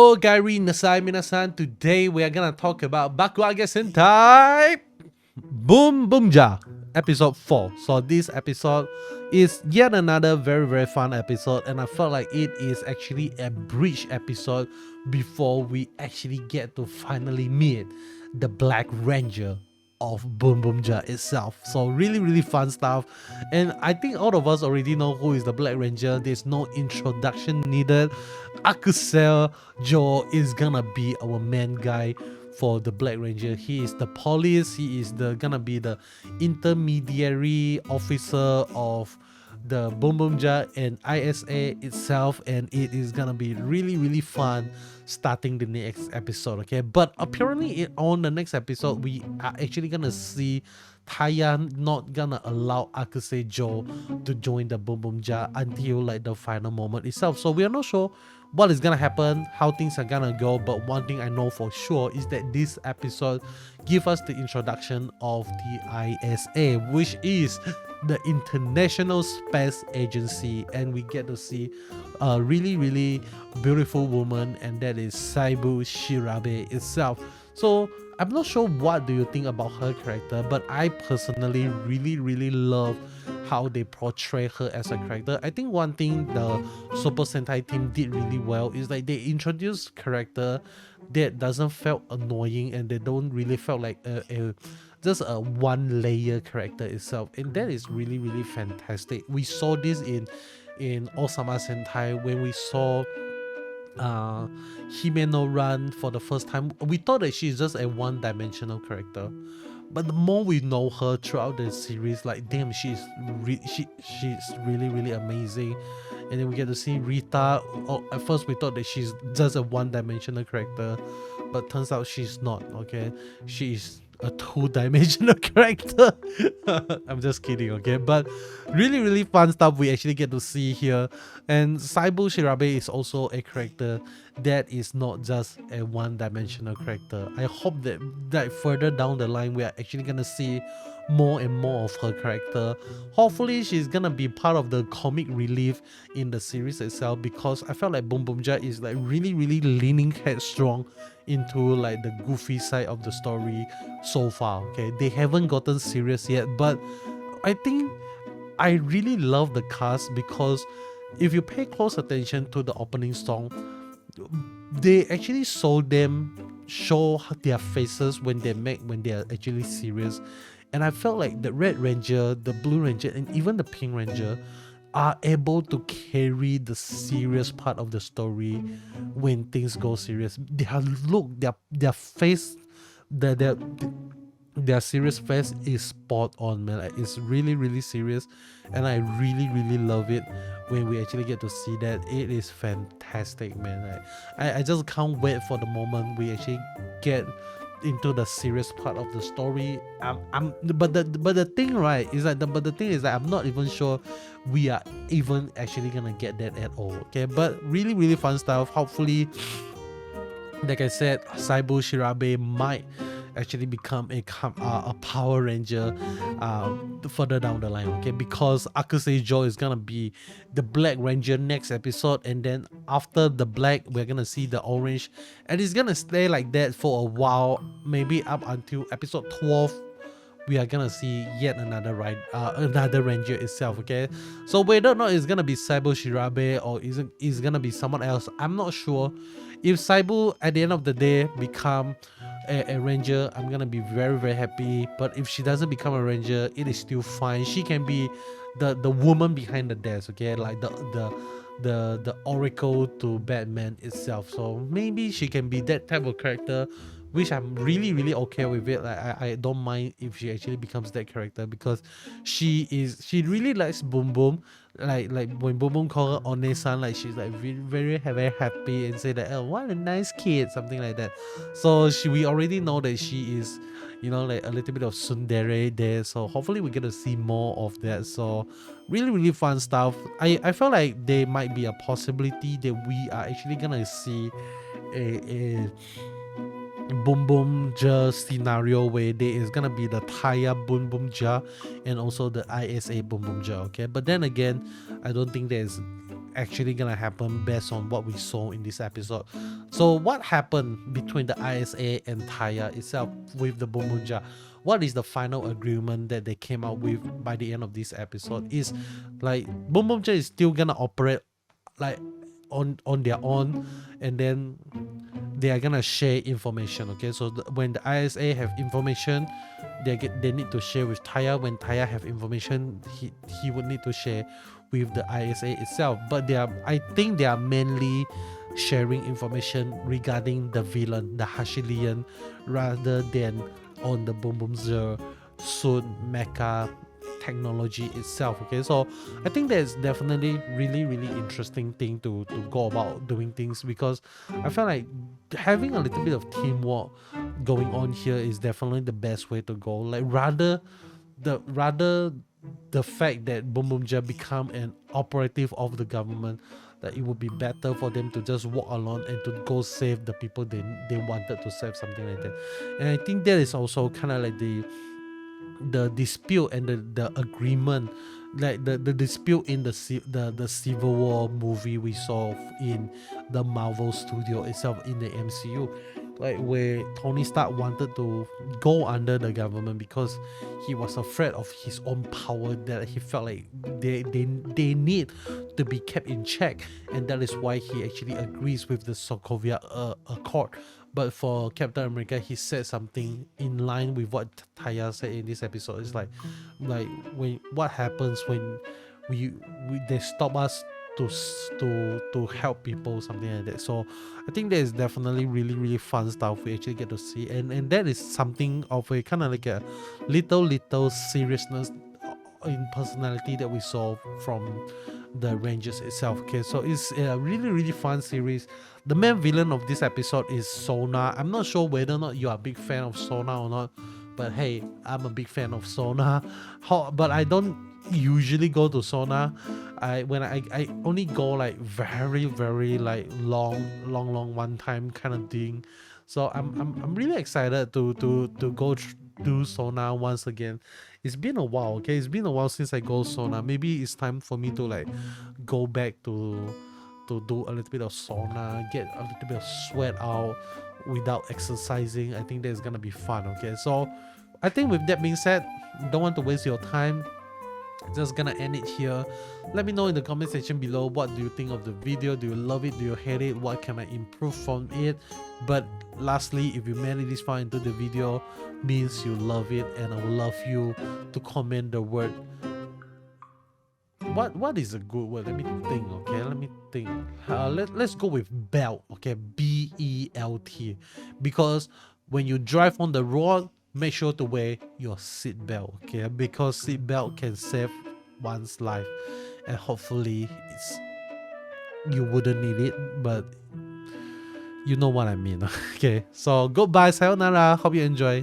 Ogairi Nasai Minasan. Today we are gonna talk about Bakuage Sentai Boonboomger episode 4. So this episode is yet another very fun episode, and I felt like it is actually a bridge episode before we actually get to finally meet the Black Ranger of Boonboomger itself. So really fun stuff, and I think all of us already know who is the Black Ranger. There's no introduction needed. Akusel Joe is gonna be our main guy for the Black Ranger. He is the police. He is gonna be the intermediary officer of the Boonboomger and ISA itself, and it is gonna be really fun starting the next episode. Okay, but apparently on the next episode we are actually gonna see Taya not gonna allow Akuse Joe to join the Boonboomger until like the final moment itself. So we are not sure what is gonna happen, how things are gonna go, but one thing I know for sure is that this episode give us the introduction of the ISA, which is the International Space Agency, and we get to see a really beautiful woman, and that is Saibu Shirabe itself. So I'm not sure what do you think about her character, but I personally really love how they portray her as a character. I think one thing the Super Sentai team did really well is like they introduced character that doesn't feel annoying, and they don't really felt like just a one layer character itself, and that is really fantastic. We saw this in Osama Sentai when we saw Himeno run for the first time. We thought that she's just a one-dimensional character, but the more we know her throughout the series, like damn, she's really amazing. And then we get to see Rita. At first we thought that she's just a one-dimensional character, but turns out she's not. Okay, she's a two-dimensional character. I'm just kidding, okay? But really fun stuff we actually get to see here. And Saibu Shirabe is also a character that is not just a one-dimensional character. I hope that further down the line we are actually gonna see more and more of her character. Hopefully she's gonna be part of the comic relief in the series itself, because I felt like Boonboomger is like really leaning headstrong into like the goofy side of the story so far. Okay, they haven't gotten serious yet, but I think I really love the cast, because if you pay close attention to the opening song, they actually show their faces when they are actually serious. And I felt like the Red Ranger, the Blue Ranger, and even the Pink Ranger are able to carry the serious part of the story when things go serious. Their face, their serious face is spot on, man. Like, it's really serious, and I really love it when we actually get to see that. It is fantastic, man. I just can't wait for the moment we actually get into the serious part of the story. But the thing, right, is that I'm not even sure we are even actually gonna get that at all. Okay, but really fun stuff. Hopefully, like I said, Saibu Shirabe might actually become a Power Ranger further down the line, okay? Because Akuse Joe is gonna be the Black Ranger next episode, and then after the black we're gonna see the orange, and it's gonna stay like that for a while, maybe up until episode 12. We are gonna see yet another ranger itself, okay? So whether or not it's gonna be Saibu Shirabe or is gonna be someone else, I'm not sure. If Saibu at the end of the day become a ranger, I'm gonna be very happy. But if she doesn't become a ranger, it is still fine. She can be the woman behind the desk, okay? Like the oracle to Batman itself. So maybe she can be that type of character, which I'm really okay with it. Like I don't mind if she actually becomes that character, because she really likes Boom Boom. Like when Boom Boom call her One-san, like she's like very happy and say that, oh, what a nice kid, something like that. So we already know that she is, you know, like a little bit of tsundere there. So hopefully we get to see more of that. So really fun stuff. I feel like there might be a possibility that we are actually gonna see a Boonboomger scenario where there is gonna be the Taya Boonboomger and also the ISA Boonboomger, okay? But then again, I don't think there's actually gonna happen based on what we saw in this episode. So what happened between the ISA and Taya itself with the Boonboomger? What is the final agreement that they came out with by the end of this episode? Is like Boonboomger is still gonna operate like on their own, and then they are gonna share information. Okay, so when the ISA have information, they need to share with Taya. When Taya have information, he would need to share with the ISA itself. But I think they are mainly sharing information regarding the villain, the Hashirien, rather than on the Boonboomger suit mecha technology itself. Okay, so I think that's definitely really interesting thing to go about doing things, because I feel like having a little bit of teamwork going on here is definitely the best way to go. Like rather the fact that Boonboomger become an operative of the government, that it would be better for them to just walk alone and to go save the people they wanted to save, something like that. And I think that is also kind of like the dispute and the agreement, like the dispute in the Civil War movie we saw in the Marvel studio itself in the MCU, like where Tony Stark wanted to go under the government because he was afraid of his own power, that he felt like they need to be kept in check, and that is why he actually agrees with the Sokovia Accord. But for Captain America, he said something in line with what Taya said in this episode. It's like when what happens when they stop us to help people, something like that. So I think that is definitely really fun stuff we actually get to see, and that is something of a kind of like a little seriousness in personality that we saw from the Rangers itself. Okay, so it's a really fun series. The main villain of this episode is Sona. I'm not sure whether or not you are a big fan of Sona or not, but hey, I'm a big fan of Sona. But I don't usually go to Sona. I only go like very like long one time kind of thing. So I'm really excited to go do Sona once again. It's been a while, okay? It's been a while since I go Sona. Maybe it's time for me to like go back to do a little bit of sauna, get a little bit of sweat out without exercising. I think that's gonna be fun. Okay, so I think with that being said, don't want to waste your time, just gonna end it here. Let me know in the comment section below, what do you think of the video? Do you love it? Do you hate it? What can I improve from it? But lastly, if you made it this far into the video, means you love it, and I would love you to comment the word. What is a good word? Let me think. Okay, let me think. Let's go with belt. Okay, BELT, because when you drive on the road, make sure to wear your seat belt. Okay, because seat belt can save one's life, and hopefully you wouldn't need it, but you know what I mean. Okay, so goodbye, sayonara. Hope you enjoy.